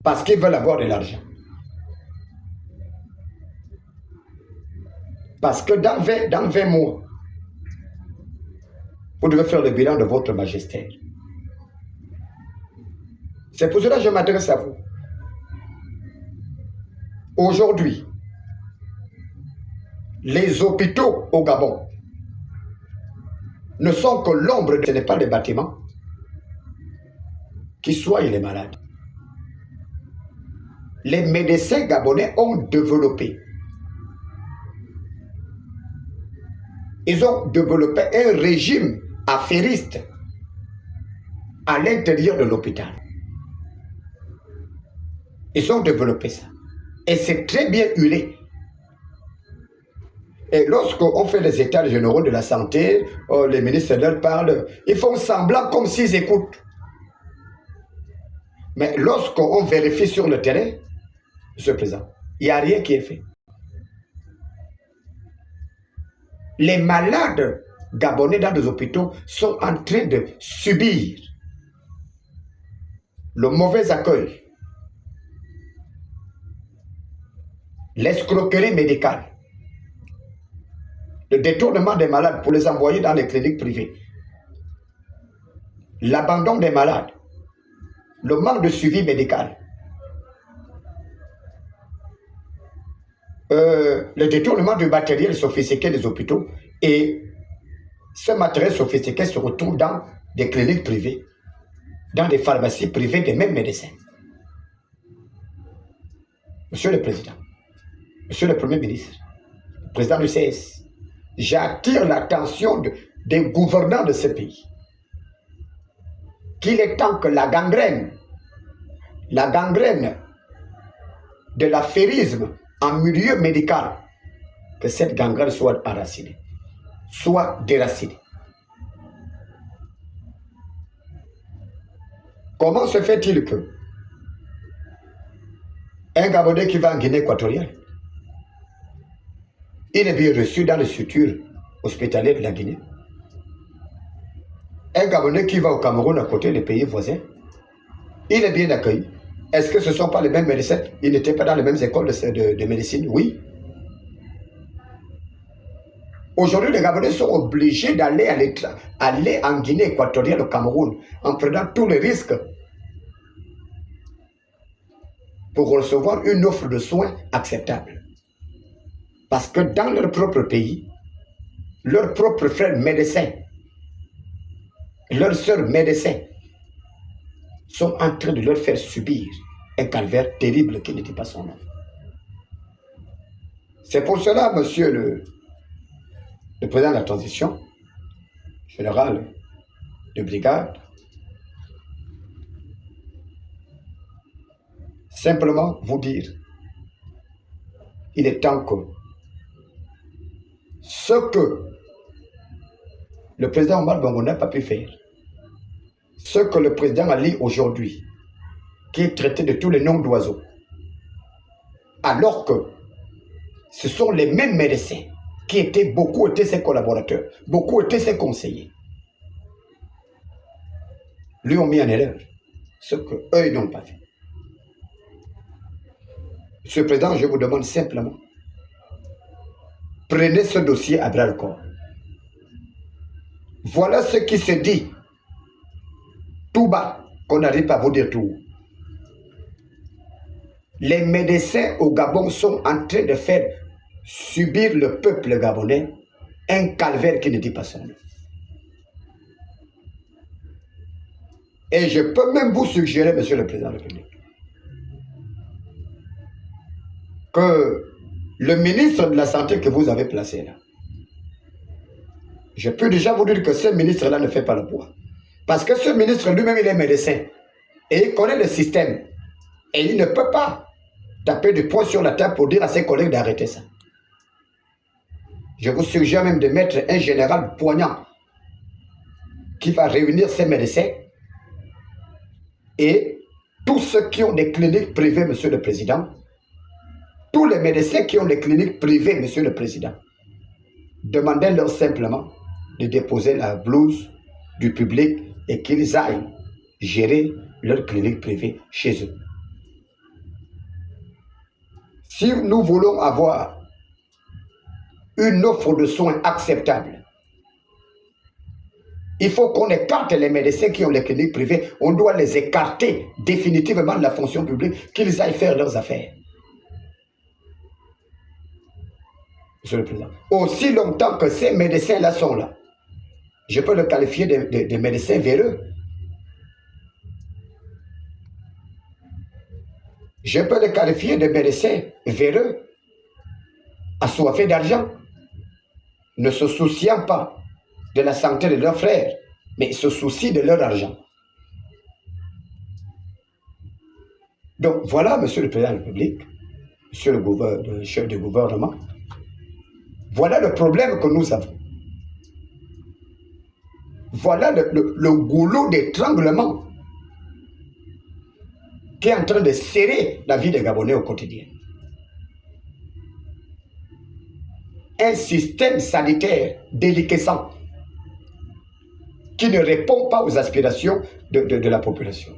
Parce qu'ils veulent avoir de l'argent. Parce que dans 20 mois, vous devez faire le bilan de votre magistère. C'est pour cela que je m'adresse à vous. Aujourd'hui, les hôpitaux au Gabon ne sont que l'ombre, ce n'est pas les bâtiments qui soignent les malades. Les médecins gabonais ont développé. Ils ont développé un régime affairiste à l'intérieur de l'hôpital. Ils ont développé ça. Et c'est très bien huilé. Et lorsqu'on fait les états généraux de la santé, les ministres leur parlent, ils font semblant comme s'ils écoutent. Mais lorsqu'on vérifie sur le terrain, Monsieur le Président, il n'y a rien qui est fait. Les malades gabonais dans les hôpitaux sont en train de subir le mauvais accueil, l'escroquerie médicale, le détournement des malades pour les envoyer dans les cliniques privées, l'abandon des malades, le manque de suivi médical, le détournement du matériel sophistiqué des hôpitaux, et ce matériel sophistiqué se retrouve dans des cliniques privées, dans des pharmacies privées des mêmes médecins. Monsieur le Président, Monsieur le Premier ministre, le Président du CS, j'attire l'attention des gouvernants de ce pays qu'il est temps que la gangrène de l'affairisme en milieu médical, que cette gangrène soit enracinée, soit déracinée. Comment se fait-il que un Gabonais qui va en Guinée équatoriale, il est bien reçu dans les structures hospitalières de la Guinée? Un Gabonais qui va au Cameroun à côté des pays voisins, il est bien accueilli. Est-ce que ce ne sont pas les mêmes médecins? Ils n'étaient pas dans les mêmes écoles de médecine? Oui. Aujourd'hui, les Gabonais sont obligés d'aller aller en Guinée équatoriale, au Cameroun, en prenant tous les risques pour recevoir une offre de soins acceptable. Parce que dans leur propre pays, leurs propres frères médecins, leurs sœurs médecins, sont en train de leur faire subir un calvaire terrible qui ne dit pas son nom. C'est pour cela, monsieur le président de la transition, général de brigade, simplement vous dire, il est temps que ce que le président Omar Bongo n'a pas pu faire, ce que le président Ali aujourd'hui, qui est traité de tous les noms d'oiseaux, alors que ce sont les mêmes médecins qui beaucoup étaient ses collaborateurs, beaucoup étaient ses conseillers, lui ont mis en erreur ce qu'eux n'ont pas fait. Monsieur le Président, je vous demande simplement, prenez ce dossier à bras le corps. Voilà ce qui se dit tout bas, qu'on n'arrive pas à vous dire tout haut. Les médecins au Gabon sont en train de faire subir le peuple gabonais un calvaire qui ne dit pas son nom. Et je peux même vous suggérer, Monsieur le Président de la République, que le ministre de la Santé que vous avez placé là, je peux déjà vous dire que ce ministre-là ne fait pas le poids. Parce que ce ministre lui-même, il est médecin. Et il connaît le système. Et il ne peut pas taper du poing sur la table pour dire à ses collègues d'arrêter ça. Je vous suggère même de mettre un général poignant qui va réunir ces médecins et tous ceux qui ont des cliniques privées, Monsieur le Président, tous les médecins qui ont des cliniques privées, Monsieur le Président, demandez-leur simplement de déposer la blouse du public et qu'ils aillent gérer leur clinique privée chez eux. Si nous voulons avoir une offre de soins acceptable, il faut qu'on écarte les médecins qui ont les cliniques privées. On doit les écarter définitivement de la fonction publique, qu'ils aillent faire leurs affaires. Monsieur le Président. Aussi longtemps que ces médecins-là sont là, je peux le qualifier de médecins véreux. Je peux le qualifier de médecins véreux, assoiffés d'argent, ne se souciant pas de la santé de leurs frères, mais se soucient de leur argent. Donc voilà, Monsieur le Président de la République, Monsieur le chef du gouvernement, voilà le problème que nous avons. Voilà le goulot d'étranglement qui est en train de serrer la vie des Gabonais au quotidien. Un système sanitaire déliquescent qui ne répond pas aux aspirations de la population.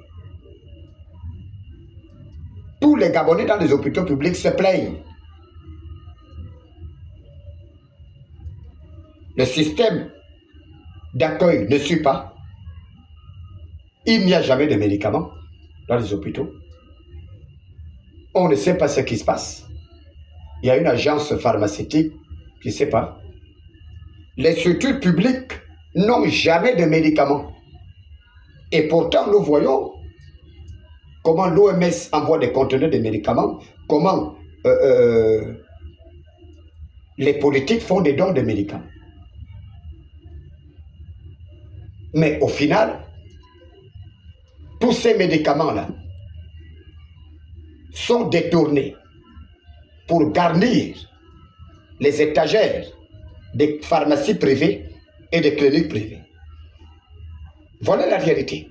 Tous les Gabonais dans les hôpitaux publics se plaignent. Le système d'accueil ne suit pas. Il n'y a jamais de médicaments dans les hôpitaux. On ne sait pas ce qui se passe. Il y a une agence pharmaceutique qui ne sait pas. Les structures publiques n'ont jamais de médicaments. Et pourtant, nous voyons comment l'OMS envoie des conteneurs de médicaments, comment les politiques font des dons de médicaments. Mais au final, tous ces médicaments-là sont détournés pour garnir les étagères des pharmacies privées et des cliniques privées. Voilà la réalité,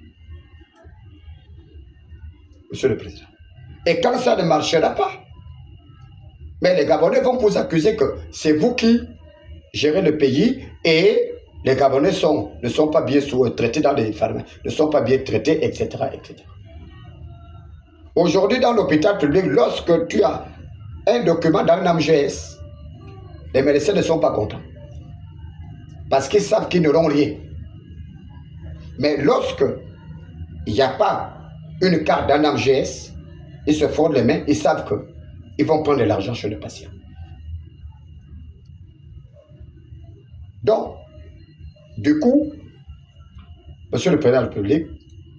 Monsieur le Président. Et quand ça ne marchera pas, mais les Gabonais vont vous accuser que c'est vous qui gérez le pays et les Gabonais ne sont pas bien traités dans les pharmacies, ne sont pas bien traités, etc. etc. Aujourd'hui, dans l'hôpital public, lorsque tu as un document dans l'AMGS, les médecins ne sont pas contents. Parce qu'ils savent qu'ils n'auront rien. Mais lorsque il n'y a pas une carte dans l'AMGS, ils se frottent les mains, ils savent qu'ils vont prendre de l'argent chez le patient. Donc, du coup, Monsieur le Président de la République,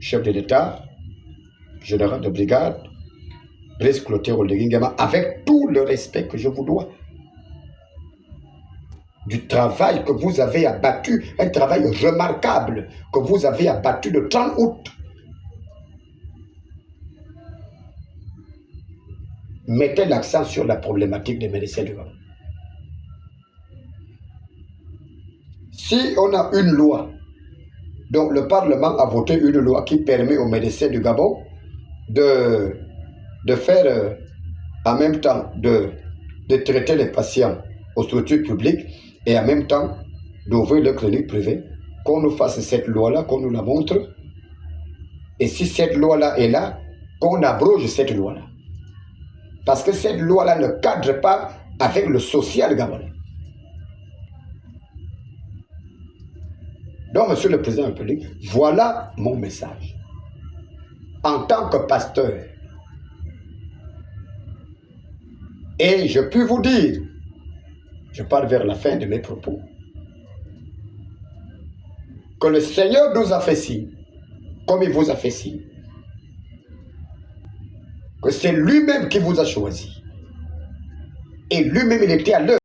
chef de l'État, général de brigade, Brice Clotaire Oldegui-Nguema, avec tout le respect que je vous dois, du travail que vous avez abattu, un travail remarquable que vous avez abattu le 30 août. Mettez l'accent sur la problématique des médecins du Gabon. Si on a une loi, donc le Parlement a voté une loi qui permet aux médecins du Gabon de faire en même temps de traiter les patients aux structures publiques et en même temps d'ouvrir les cliniques privées, qu'on nous fasse cette loi-là, qu'on nous la montre. Et si cette loi-là est là, qu'on abroge cette loi-là. Parce que cette loi-là ne cadre pas avec le social gabonais. Donc, Monsieur le Président de la République, voilà mon message. En tant que pasteur, et je puis vous dire, je parle vers la fin de mes propos, que le Seigneur nous a fait signe, comme il vous a fait signe, que c'est lui-même qui vous a choisi. Et lui-même, il était à l'œuvre.